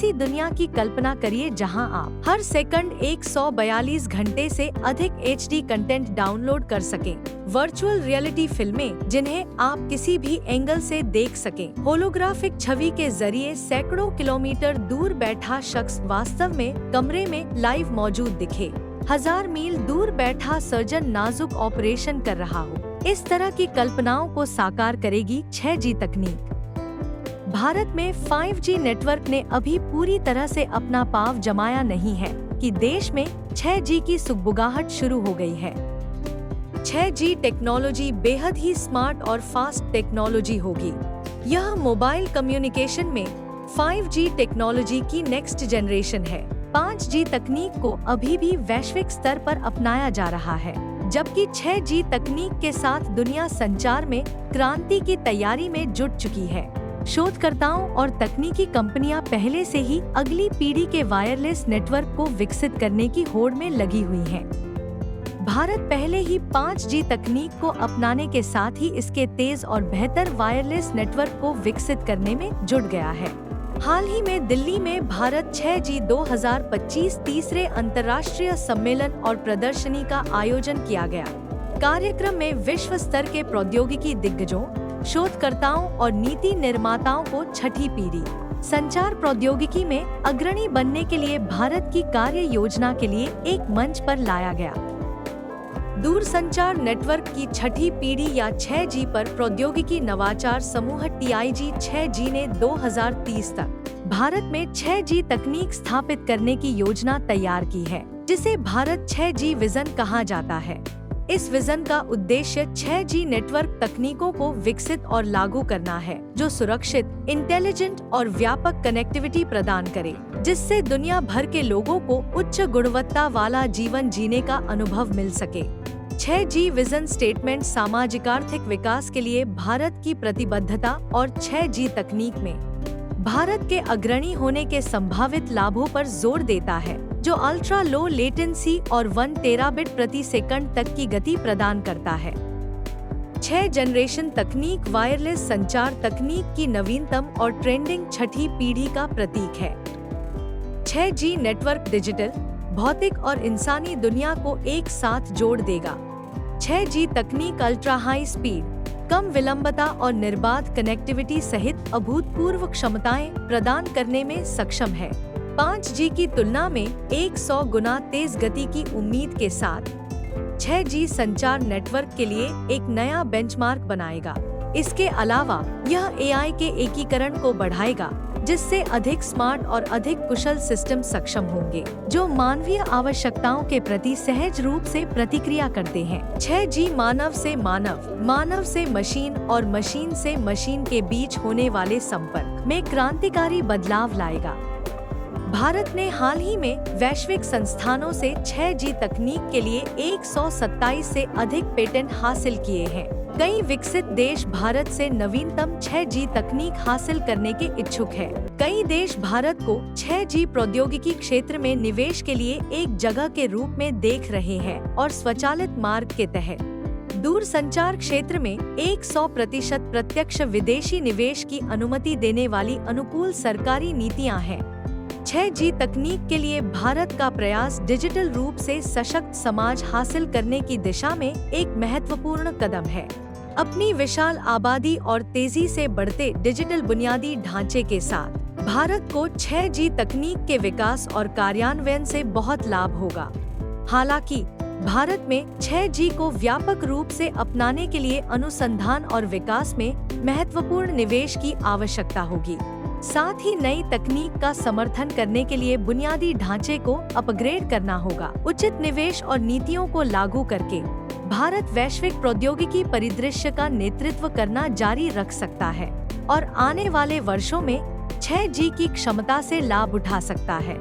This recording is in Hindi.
ऐसी दुनिया की कल्पना करिए जहां आप हर सेकंड 142 घंटे से अधिक HD कंटेंट डाउनलोड कर सकें। वर्चुअल रियलिटी फिल्में जिन्हें आप किसी भी एंगल से देख सकें। होलोग्राफिक छवि के जरिए सैकड़ों किलोमीटर दूर बैठा शख्स वास्तव में कमरे में लाइव मौजूद दिखे। 1000 मील दूर बैठा सर्जन नाजुक ऑपरेशन कर रहा हो। इस तरह की कल्पनाओं को साकार करेगी 6G तकनीक। भारत में 5G नेटवर्क ने अभी पूरी तरह से अपना पांव जमाया नहीं है कि देश में 6G की सुगबुगाहट शुरू हो गई है। 6G टेक्नोलॉजी बेहद ही स्मार्ट और फास्ट टेक्नोलॉजी होगी। यह मोबाइल कम्युनिकेशन में 5G टेक्नोलॉजी की नेक्स्ट जनरेशन है। 5G तकनीक को अभी भी वैश्विक स्तर पर अपनाया जा रहा है, जबकि 6G तकनीक के साथ दुनिया संचार में क्रांति की तैयारी में जुट चुकी है। शोधकर्ताओं और तकनीकी कंपनियां पहले से ही अगली पीढ़ी के वायरलेस नेटवर्क को विकसित करने की होड़ में लगी हुई हैं। भारत पहले ही 5G तकनीक को अपनाने के साथ ही इसके तेज और बेहतर वायरलेस नेटवर्क को विकसित करने में जुट गया है। हाल ही में दिल्ली में भारत 6G 2025 तीसरे अंतर्राष्ट्रीय सम्मेलन और प्रदर्शनी का आयोजन किया गया। कार्यक्रम में विश्व स्तर के प्रौद्योगिकी दिग्गजों, शोधकर्ताओं और नीति निर्माताओं को छठी पीढ़ी संचार प्रौद्योगिकी में अग्रणी बनने के लिए भारत की कार्य योजना के लिए एक मंच पर लाया गया। दूरसंचार नेटवर्क की छठी पीढ़ी या 6G पर प्रौद्योगिकी नवाचार समूह TIG 6G ने 2030 तक भारत में 6G तकनीक स्थापित करने की योजना तैयार की है, जिसे भारत 6G विजन कहा जाता है। इस विजन का उद्देश्य 6G नेटवर्क तकनीकों को विकसित और लागू करना है, जो सुरक्षित, इंटेलिजेंट और व्यापक कनेक्टिविटी प्रदान करे, जिससे दुनिया भर के लोगों को उच्च गुणवत्ता वाला जीवन जीने का अनुभव मिल सके। 6G विजन स्टेटमेंट सामाजिक आर्थिक विकास के लिए भारत की प्रतिबद्धता और 6G तकनीक में भारत के अग्रणी होने के संभावित लाभों पर जोर देता है, जो अल्ट्रा लो लेटेंसी और 1 टेराबिट प्रति सेकंड तक की गति प्रदान करता है। 6 जनरेशन तकनीक वायरलेस संचार तकनीक की नवीनतम और ट्रेंडिंग छठी पीढ़ी का प्रतीक है। 6G नेटवर्क डिजिटल, भौतिक और इंसानी दुनिया को एक साथ जोड़ देगा। 6G तकनीक अल्ट्रा हाई स्पीड, कम विलंबता और निर्बाध कनेक्टिविटी सहित अभूतपूर्व क्षमताएं प्रदान करने में सक्षम है। 5G की तुलना में 100 गुना तेज गति की उम्मीद के साथ 6G संचार नेटवर्क के लिए एक नया बेंचमार्क बनाएगा। इसके अलावा यह AI के एकीकरण को बढ़ाएगा, जिससे अधिक स्मार्ट और अधिक कुशल सिस्टम सक्षम होंगे, जो मानवीय आवश्यकताओं के प्रति सहज रूप से प्रतिक्रिया करते हैं। 6G मानव से मानव, मानव से मशीन और मशीन से मशीन के बीच होने वाले संपर्क में क्रांतिकारी बदलाव लाएगा। भारत ने हाल ही में वैश्विक संस्थानों से 6G तकनीक के लिए 127 से अधिक पेटेंट हासिल किए हैं। कई विकसित देश भारत से नवीनतम 6G तकनीक हासिल करने के इच्छुक हैं। कई देश भारत को 6G प्रौद्योगिकी क्षेत्र में निवेश के लिए एक जगह के रूप में देख रहे हैं और स्वचालित मार्ग के तहत दूरसंचार क्षेत्र में 100% प्रत्यक्ष विदेशी निवेश की अनुमति देने वाली अनुकूल सरकारी नीतियां हैं। 6G तकनीक के लिए भारत का प्रयास डिजिटल रूप से सशक्त समाज हासिल करने की दिशा में एक महत्वपूर्ण कदम है। अपनी विशाल आबादी और तेजी से बढ़ते डिजिटल बुनियादी ढांचे के साथ भारत को 6G तकनीक के विकास और कार्यान्वयन से बहुत लाभ होगा। हालांकि भारत में 6G को व्यापक रूप से अपनाने के लिए अनुसंधान और विकास में महत्वपूर्ण निवेश की आवश्यकता होगी। साथ ही नई तकनीक का समर्थन करने के लिए बुनियादी ढांचे को अपग्रेड करना होगा। उचित निवेश और नीतियों को लागू करके भारत वैश्विक प्रौद्योगिकी परिदृश्य का नेतृत्व करना जारी रख सकता है और आने वाले वर्षों में 6G की क्षमता से लाभ उठा सकता है।